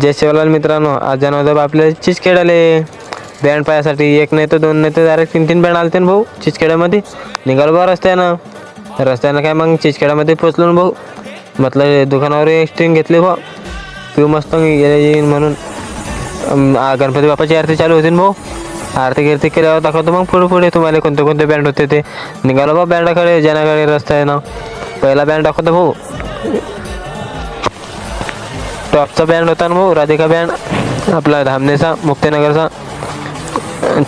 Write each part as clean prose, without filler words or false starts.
जय शिवलाल मित्रांनो, आज जाणार होतो आपल्या चिचखेड्याले बँड पायासाठी. एक नाही तर दोन नाही तर डायरेक्ट 3-3 बँड आलते ना भाऊ. चिचखेड्यामध्ये निघालो बा रस्त्यानं काय मग चिचखेड्यामध्ये पोचलो ना भाऊ. म्हटलं दुकानावर एक स्ट्रिंग घेतली भाऊ, पिऊ मस्त येईन म्हणून. गणपती बाप्पाची आरती चालू होती ना भाऊ. आरती गिरती केल्यावर दाखवतो मग पुढे तुम्हाला कोणते कोणते बँड होते ते. निघालो बा बँडाकडे, ज्यानाकडे रस्ता आहे ना. पहिला बँड दाखवतो भाऊ, टॉपचा बँड होता ना भाऊ, राधिका बँड आपला धामणेचा, मुक्तीनगरचा.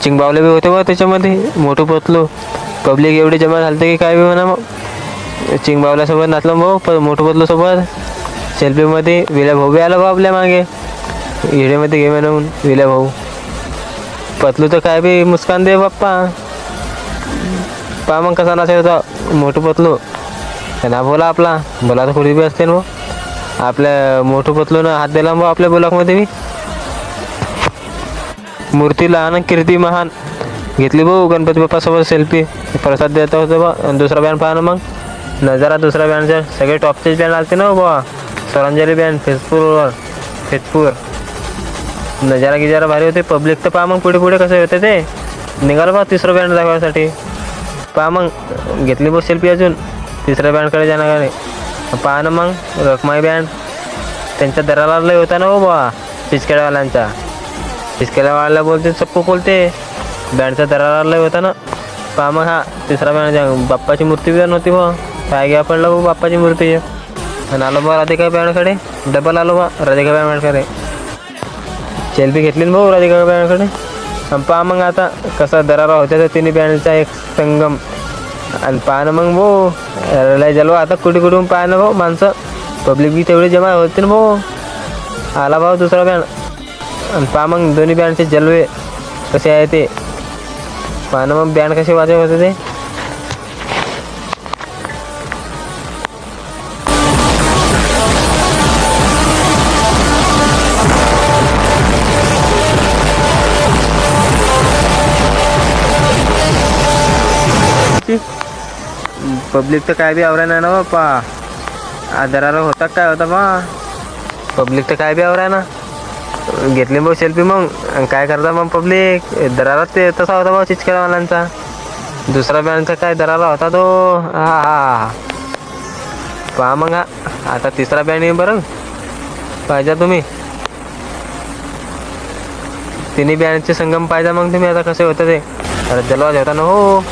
चिंगबावले बी होते बा त्याच्यामध्ये. मोठं पोचलो, पब्लिक एवढी जमा झाली की काय बी म्हणा. मग चिंगबावल्यासोबत नाचलो भाऊ, मोठं पोचलो सोबत. सेल्फीमध्ये विल्या भाऊ बी आला भाऊ आपल्या मागे, हिडेमध्ये घे म्हणून. विल्या भाऊ पतलू तर काय बी मुस्कान दे बाप्पा. पा मग कसा नाचायचा होता मोठं पतलू. ना बोला आपला बोला तर कुठे बी असते ना भाऊ. आपल्या मोठं पतलून हात दिला भाऊ आपल्या ब्लॉकमध्ये बी. मूर्ती लहान कीर्ती महान घेतली भाऊ गणपती बाप्पासोबत सेल्फी. प्रसाद देता होतं बा. दुसरा बँड पाहा ना मग नजारा. दुसरा बँडचा सगळे टॉपचेच बँड आलते ना बा. स्वरांजली बँड फेजपूर नजारा गिजारा भारी होते. पब्लिक तर पहा मग पुढे पुढे कसे होते ते. निघालं बा तिसरं बँड दाखवायसाठी. पहा मग घेतली बस सेल्फी अजून तिसऱ्या बँडकडे जाण्याकडे. पहा ना मग रखमाई बँड, त्यांच्या दराला लय होता ना हो बा. चिचखेड्यावाल्यांचा, चिचखेड्यावाल्याला बोलते सबको बोलते. बँडचा दराला लय होता ना. पहा मग हा तिसरा बँड. बाप्पाची मूर्ती बी नव्हती बा. काय घ्या पडलं बा बाप्पाची मूर्ती. आणि आलो बा राधिका बँडकडे. डबल आलो बा राधिका बँडकडे. सेल्फी घेतली ना भाऊ राधिका बँडकडे. पहा मग आता कसा दरारा होता तर तिन्ही बँडचा एक संगम. आणि पहा ना मग भाऊ लय जलवा आता कुठून पाहा ना भाऊ माणसं. पब्लिक बी तेवढी जमा होते ना भाऊ. आला भाऊ दुसरा बँड. आणि पहा मग दोन्ही बँडचे जलवे कसे आहे ते. पहा ना मग बँड कसे वाजवत होते ते. पब्लिक तर काय बी आवरा नाही ना बा. आदराला होता काय होता बा. पब्लिक तर काय बी आवरा ना. घेतली मग सेल्फी. मग काय करता मग पब्लिक. दरारा ते तसा होता बा चिचखेड्यावाल्यांचा. दुसरा बँडचा काय दरारा होता तो. हा पहा मग हा आता तिसरा बँड येईल बरं पाहिजे तुम्ही. तिन्ही बँडचे संगम पाहिजे मग तुम्ही. आता कसे होतं ते. अरे जलवा होता ना हो.